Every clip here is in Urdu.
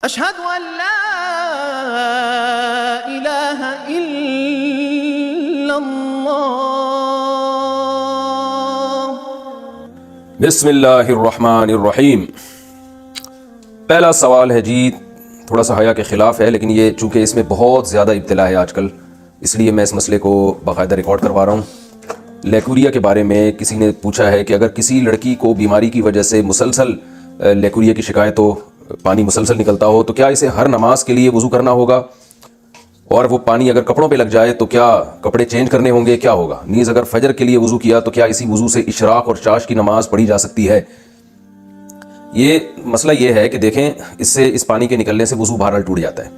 اشہد ان لا الہ الا اللہ۔ بسم اللہ الرحمن الرحیم۔ پہلا سوال ہے جی، تھوڑا سا حیا کے خلاف ہے، لیکن یہ چونکہ اس میں بہت زیادہ ابتلا ہے آج کل، اس لیے میں اس مسئلے کو باقاعدہ ریکارڈ کروا رہا ہوں۔ لیکوریا کے بارے میں کسی نے پوچھا ہے کہ اگر کسی لڑکی کو بیماری کی وجہ سے مسلسل لیکوریا کی شکایت ہو، پانی مسلسل نکلتا ہو، تو کیا اسے ہر نماز کے لیے وضو کرنا ہوگا؟ اور وہ پانی اگر کپڑوں پہ لگ جائے تو کیا کپڑے چینج کرنے ہوں گے؟ کیا ہوگا؟ نیز اگر فجر کے لیے وضو کیا تو کیا اسی وضو سے اشراق اور چاش کی نماز پڑھی جا سکتی ہے؟ یہ مسئلہ یہ ہے کہ دیکھیں، اس پانی کے نکلنے سے وضو بہرحال ٹوٹ جاتا ہے۔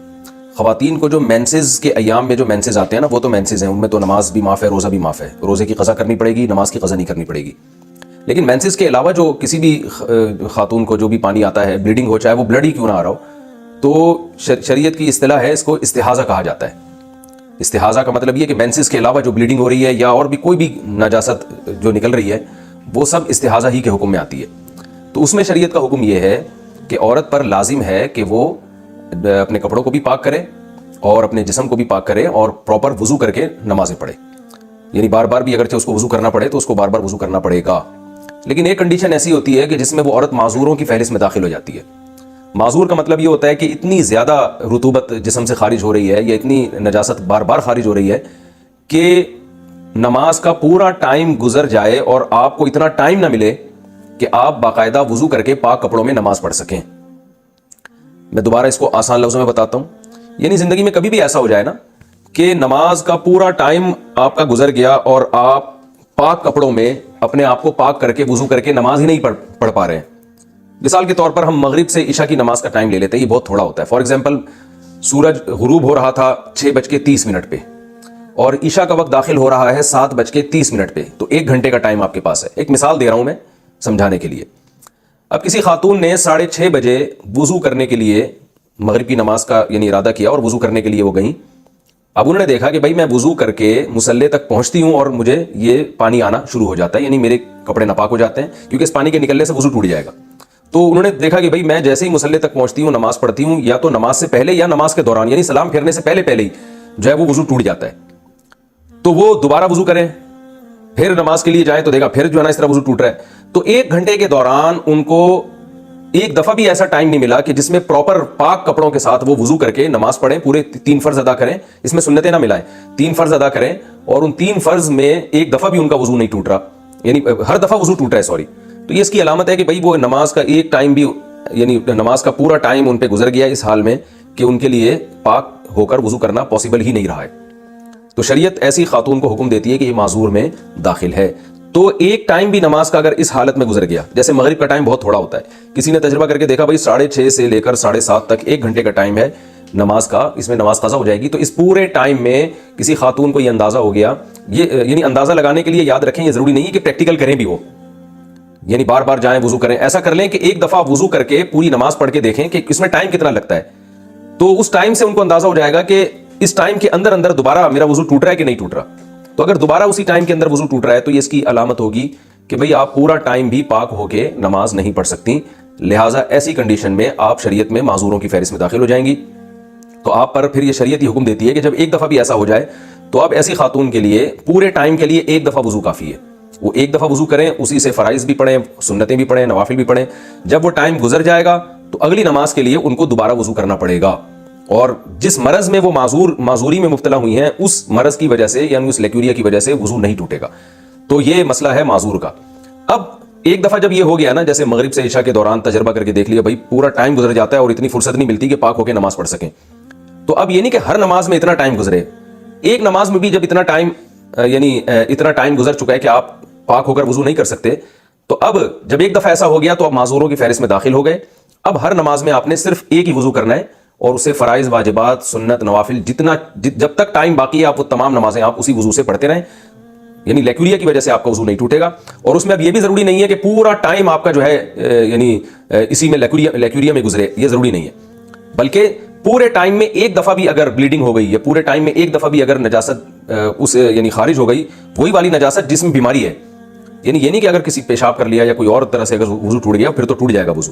خواتین کو جو مینسز کے ایام میں جو مینسز آتے ہیں نا، وہ تو مینسز ہیں، ان میں تو نماز بھی معاف ہے، روزہ بھی معاف ہے، روزے کی قضا کرنی پڑے گی، نماز کی قضا نہیں کرنی پڑے گی۔ لیکن مینسز کے علاوہ جو کسی بھی خاتون کو جو بھی پانی آتا ہے، بلیڈنگ ہو، چاہے وہ بلڈ ہی کیوں نہ آ رہا ہو، تو شریعت کی اصطلاح ہے، اس کو استحاضہ کہا جاتا ہے۔ استحاضہ کا مطلب یہ کہ مینسز کے علاوہ جو بلیڈنگ ہو رہی ہے یا اور بھی کوئی بھی نجاست جو نکل رہی ہے، وہ سب استحاضہ ہی کے حکم میں آتی ہے۔ تو اس میں شریعت کا حکم یہ ہے کہ عورت پر لازم ہے کہ وہ اپنے کپڑوں کو بھی پاک کرے اور اپنے جسم کو بھی پاک کرے اور پراپر وضو کر کے نمازیں پڑھے۔ یعنی بار بار بھی اگرچہ اس کو وضو کرنا پڑے تو اس کو بار بار وضو کرنا پڑے گا۔ لیکن ایک کنڈیشن ایسی ہوتی ہے کہ جس میں وہ عورت معذوروں کی فہرست میں داخل ہو جاتی ہے۔ معذور کا مطلب یہ ہوتا ہے کہ اتنی زیادہ رطوبت جسم سے خارج ہو رہی ہے یا اتنی نجاست بار بار خارج ہو رہی ہے کہ نماز کا پورا ٹائم گزر جائے اور آپ کو اتنا ٹائم نہ ملے کہ آپ باقاعدہ وضو کر کے پاک کپڑوں میں نماز پڑھ سکیں۔ میں دوبارہ اس کو آسان لفظوں میں بتاتا ہوں۔ یعنی زندگی میں کبھی بھی ایسا ہو جائے نا کہ نماز کا پورا ٹائم آپ کا گزر گیا اور آپ پاک کپڑوں میں اپنے آپ کو پاک کر کے وضو کر کے نماز ہی نہیں پڑھ پا رہے ہیں۔ مثال کے طور پر ہم مغرب سے عشاء کی نماز کا ٹائم لے لیتے ہیں، یہ بہت تھوڑا ہوتا ہے۔ فار ایگزامپل، سورج غروب ہو رہا تھا 6:30 پہ اور عشاء کا وقت داخل ہو رہا ہے 7:30 پہ، تو 1 گھنٹے کا ٹائم آپ کے پاس ہے۔ ایک مثال دے رہا ہوں میں سمجھانے کے لیے۔ اب کسی خاتون نے 6:30 بجے وضو کرنے کے لیے مغرب کی نماز کا یعنی ارادہ کیا اور وضو کرنے کے لیے وہ گئیں۔ اب انہوں نے دیکھا کہ بھائی میں وضو کر کے مصلی تک پہنچتی ہوں اور مجھے یہ پانی آنا شروع ہو جاتا ہے، یعنی میرے کپڑے ناپاک ہو جاتے ہیں کیونکہ اس پانی کے نکلنے سے وضو ٹوٹ جائے گا۔ تو انہوں نے دیکھا کہ بھائی میں جیسے ہی مصلی تک پہنچتی ہوں، نماز پڑھتی ہوں، یا تو نماز سے پہلے یا نماز کے دوران، یعنی سلام پھیرنے سے پہلے ہی جو ہے وہ وضو ٹوٹ جاتا ہے۔ تو وہ دوبارہ وضو کریں، پھر نماز کے لیے جائیں تو دیکھا پھر جو ہے نا اس طرح وضو ٹوٹ رہا ہے۔ تو 1 گھنٹے کے دوران ان کو ایک دفعہ بھی ایسا ٹائم نہیں ملا کہ جس میں پراپر پاک کپڑوں کے ساتھ وہ وضو کر کے نماز پڑھیں، پورے 3 فرض ادا کریں، اس میں سنتیں نہ ملائیں، 3 فرض ادا کریں، اور ان 3 فرض میں ایک دفعہ بھی ان کا وضو نہیں ٹوٹ رہا، یعنی ہر دفعہ وضو ٹوٹ رہا ہے، تو یہ اس کی علامت ہے کہ بھائی وہ نماز کا ایک ٹائم بھی، یعنی نماز کا پورا ٹائم ان پہ گزر گیا اس حال میں کہ ان کے لیے پاک ہو کر وضو کرنا پاسبل ہی نہیں رہا ہے۔ تو شریعت ایسی خاتون کو حکم دیتی ہے کہ یہ معذور میں داخل ہے۔ تو ایک ٹائم بھی نماز کا اگر اس حالت میں گزر گیا، جیسے مغرب کا ٹائم بہت تھوڑا ہوتا ہے، کسی نے تجربہ کر کے دیکھا بھائی 6:30 سے لے کر 7:30 تک 1 گھنٹے کا ٹائم ہے نماز کا، اس میں نماز قضا ہو جائے گی، تو اس پورے ٹائم میں کسی خاتون کو یہ اندازہ ہو گیا، یہ یعنی اندازہ لگانے کے لیے یاد رکھیں یہ ضروری نہیں ہے کہ پریکٹیکل کریں بھی، وہ یعنی بار بار جائیں وضو کریں، ایسا کر لیں کہ ایک دفعہ وضو کر کے پوری نماز پڑھ کے دیکھیں کہ اس میں ٹائم کتنا لگتا ہے، تو اس ٹائم سے ان کو اندازہ ہو جائے گا کہ اس ٹائم کے اندر دوبارہ میرا وضو ٹوٹ رہا ہے کہ نہیں ٹوٹ رہا۔ تو اگر دوبارہ اسی ٹائم کے اندر وضو ٹوٹ رہا ہے تو یہ اس کی علامت ہوگی کہ بھئی آپ پورا ٹائم بھی پاک ہو کے نماز نہیں پڑھ سکتی، لہٰذا ایسی کنڈیشن میں آپ شریعت میں معذوروں کی فہرست میں داخل ہو جائیں گی۔ تو آپ پر پھر یہ شریعت یہ حکم دیتی ہے کہ جب ایک دفعہ بھی ایسا ہو جائے تو آپ ایسی خاتون کے لیے پورے ٹائم کے لیے 1 دفعہ وضو کافی ہے، وہ 1 دفعہ وضو کریں، اسی سے فرائض بھی پڑھیں، سنتیں بھی پڑھیں، نوافل بھی پڑھیں۔ جب وہ ٹائم گزر جائے گا تو اگلی نماز کے لیے ان کو دوبارہ وضو کرنا پڑے گا، اور جس مرض میں وہ معذوری میں مبتلا ہوئی ہیں اس مرض کی وجہ سے یعنی اس لیکوریا کی وجہ سے وضو نہیں ٹوٹے گا۔ تو یہ مسئلہ ہے معذور کا۔ اب ایک دفعہ جب یہ ہو گیا نا، جیسے مغرب سے عشاء کے دوران تجربہ کر کے دیکھ لیا بھائی پورا ٹائم گزر جاتا ہے اور اتنی فرصت نہیں ملتی کہ پاک ہو کے نماز پڑھ سکیں، تو اب یہ نہیں کہ ہر نماز میں اتنا ٹائم گزرے، ایک نماز میں بھی جب اتنا ٹائم گزر چکا ہے کہ آپ پاک ہو کر وضو نہیں کر سکتے، تو اب جب ایک دفعہ ایسا ہو گیا تو آپ معذوروں کی فہرست میں داخل ہو گئے۔ اب ہر نماز میں آپ نے صرف ایک ہی وضو کرنا ہے اور اسے فرائض، واجبات، سنت، نوافل جب تک ٹائم باقی ہے آپ وہ تمام نمازیں آپ اسی وضو سے پڑھتے رہیں، یعنی لیکوریا کی وجہ سے آپ کا وضو نہیں ٹوٹے گا۔ اور اس میں اب یہ بھی ضروری نہیں ہے کہ پورا ٹائم آپ کا جو ہے یعنی اسی میں لیکوریا میں گزرے، یہ ضروری نہیں ہے، بلکہ پورے ٹائم میں ایک دفعہ بھی اگر بلیڈنگ ہو گئی یا پورے ٹائم میں ایک دفعہ بھی اگر نجاست اس یعنی خارج ہو گئی، وہی والی نجاست جس میں بیماری ہے، یعنی یہ نہیں کہ اگر کسی پیشاب کر لیا یا کوئی اور طرح سے اگر وضو ٹوٹ گیا پھر تو ٹوٹ جائے گا وضو،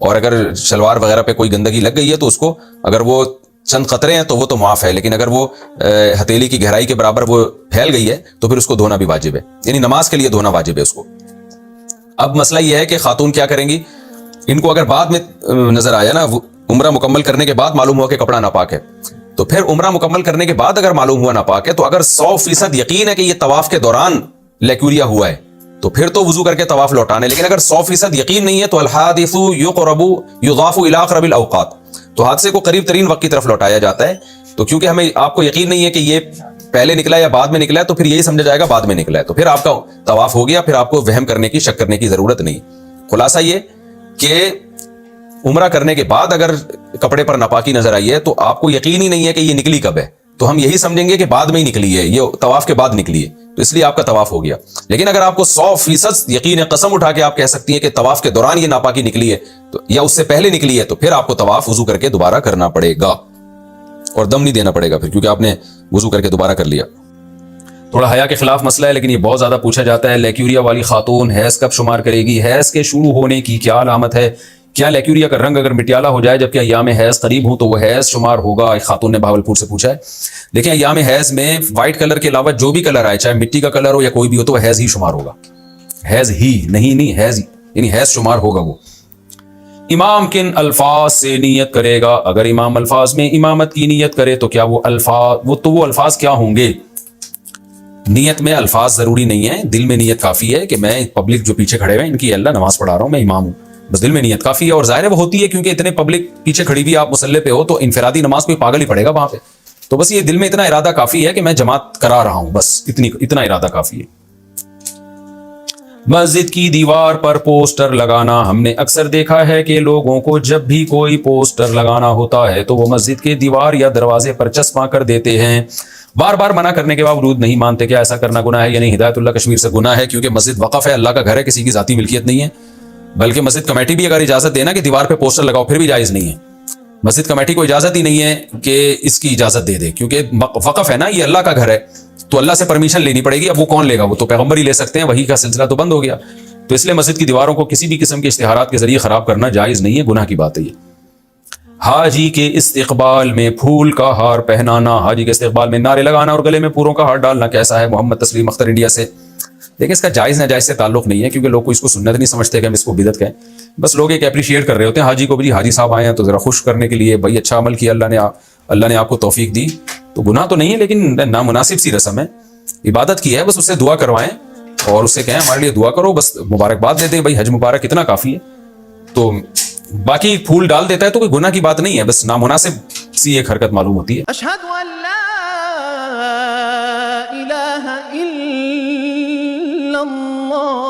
اور اگر شلوار وغیرہ پہ کوئی گندگی لگ گئی ہے تو اس کو اگر وہ چند قطرے ہیں تو وہ تو معاف ہے، لیکن اگر وہ ہتھیلی کی گہرائی کے برابر وہ پھیل گئی ہے تو پھر اس کو دھونا بھی واجب ہے، یعنی نماز کے لیے دھونا واجب ہے اس کو۔ اب مسئلہ یہ ہے کہ خاتون کیا کریں گی، ان کو اگر بعد میں نظر آیا نا، عمرہ مکمل کرنے کے بعد معلوم ہوا کہ کپڑا ناپاک ہے، تو پھر عمرہ مکمل کرنے کے بعد اگر معلوم ہوا ناپاک ہے، تو اگر 100% یقین ہے کہ یہ طواف کے دوران لیکوریا ہوا ہے تو پھر تو وضو کر کے طواف لوٹانے، لیکن اگر 100% یقین نہیں ہے تو الحادث یقرب یضاف الی اقرب الاوقات، تو حادثے کو قریب ترین وقت کی طرف لوٹایا جاتا ہے۔ تو کیونکہ ہمیں آپ کو یقین نہیں ہے کہ یہ پہلے نکلا یا بعد میں نکلا ہے، تو پھر یہی سمجھا جائے گا بعد میں نکلا ہے، تو پھر آپ کا طواف ہو گیا، پھر آپ کو وہم کرنے کی، شک کرنے کی ضرورت نہیں۔ خلاصہ یہ کہ عمرہ کرنے کے بعد اگر کپڑے پر ناپاکی نظر آئی ہے تو آپ کو یقین ہی نہیں ہے کہ یہ نکلی کب ہے، تو ہم یہی سمجھیں گے کہ بعد میں ہی نکلی ہے، یہ طواف کے بعد نکلی ہے، تو اس لیے آپ کا طواف ہو گیا۔ لیکن اگر آپ کو 100% یقین ہے، قسم اٹھا کے آپ کہہ سکتی ہیں کہ طواف کے دوران یہ ناپاکی نکلی ہے تو یا اس سے پہلے نکلی ہے، تو پھر آپ کو طواف وضو کر کے دوبارہ کرنا پڑے گا، اور دم نہیں دینا پڑے گا پھر، کیونکہ آپ نے وضو کر کے دوبارہ کر لیا۔ تھوڑا حیا کے خلاف مسئلہ ہے، لیکن یہ بہت زیادہ پوچھا جاتا ہے۔ لیکوریا والی خاتون حیض کب شمار کرے گی؟ حیض کے شروع ہونے کی کیا علامت ہے؟ کیا لیکوریا کا رنگ اگر مٹیالہ ہو جائے جبکہ ایام حیض قریب ہوں تو وہ حیض شمار ہوگا؟ ایک خاتون نے بہاولپور سے پوچھا ہے۔ دیکھیں، ایام حیض میں وائٹ کلر کے علاوہ جو بھی کلر آئے، چاہے مٹی کا کلر ہو یا کوئی بھی ہو، تو وہ حیض ہی شمار ہوگا۔ حیض ہی نہیں حیض ہی، یعنی حیض شمار ہوگا وہ۔ امام کن الفاظ سے نیت کرے گا؟ اگر امام الفاظ میں امامت کی نیت کرے تو کیا وہ الفاظ کیا ہوں گے؟ نیت میں الفاظ ضروری نہیں ہے، دل میں نیت کافی ہے کہ میں پبلک جو پیچھے کھڑے ہوئے ان کی اللہ نماز پڑھا رہا ہوں، میں امام ہوں، بس دل میں نیت کافی ہے۔ اور ظاہر ہے وہ ہوتی ہے کیونکہ اتنے پبلک پیچھے کھڑی بھی، آپ مصلی پہ ہو تو انفرادی نماز کوئی پاگل ہی پڑھے گا وہاں پہ، تو بس یہ دل میں اتنا ارادہ کافی ہے کہ میں جماعت کرا رہا ہوں، بس اتنا ارادہ کافی ہے۔ مسجد کی دیوار پر پوسٹر لگانا، ہم نے اکثر دیکھا ہے کہ لوگوں کو جب بھی کوئی پوسٹر لگانا ہوتا ہے تو وہ مسجد کے دیوار یا دروازے پر چسپاں کر دیتے ہیں، بار بار منع کرنے کے باوجود نہیں مانتے۔ کیا ایسا کرنا گناہ ہے یا نہیں؟ ہدایت اللہ کشمیر سے گناہ ہے، کیونکہ مسجد وقف ہے، اللہ کا گھر ہے، کسی کی ذاتی ملکیت نہیں ہے، بلکہ مسجد کمیٹی بھی اگر اجازت دینا کہ دیوار پہ پوسٹر لگاؤ پھر بھی جائز نہیں ہے۔ مسجد کمیٹی کو اجازت ہی نہیں ہے کہ اس کی اجازت دے دے، کیونکہ وقف ہے نا، یہ اللہ کا گھر ہے، تو اللہ سے پرمیشن لینی پڑے گی۔ اب وہ کون لے گا؟ وہ تو پیغمبر ہی لے سکتے ہیں، وحی کا سلسلہ تو بند ہو گیا، تو اس لیے مسجد کی دیواروں کو کسی بھی قسم کے اشتہارات کے ذریعے خراب کرنا جائز نہیں ہے، گناہ کی بات ہے یہ۔ حاجی کے استقبال میں پھول کا ہار پہنانا، حاجی کے استقبال میں نعرے لگانا اور گلے میں پوروں کا ہار ڈالنا کیسا ہے؟ محمد تسلیم اختر انڈیا سے۔ لیکن اس کا جائز ناجائز سے تعلق نہیں ہے، کیونکہ لوگ کو اس کو سنت نہیں سمجھتے کہ ہم اس کو بدعت کہیں، بس لوگ ایک اپریشیٹ کر رہے ہوتے ہیں حاجی کو، بھی حاجی صاحب آئے ہیں تو ذرا خوش کرنے کے لیے، بھائی اچھا عمل کیا اللہ نے آپ کو توفیق دی، تو گناہ تو نہیں ہے لیکن نامناسب سی رسم ہے، عبادت کی ہے، بس اس سے دعا کروائیں اور اس سے کہیں ہمارے لیے دعا کرو، بس مبارکباد دے دیں، بھائی حج مبارک اتنا کافی ہے۔ تو باقی پھول ڈال دیتا ہے تو کوئی گناہ کی بات نہیں ہے، بس نامناسب سی ایک حرکت معلوم ہوتی ہے۔ اشہد ان لا الہ الا اللہ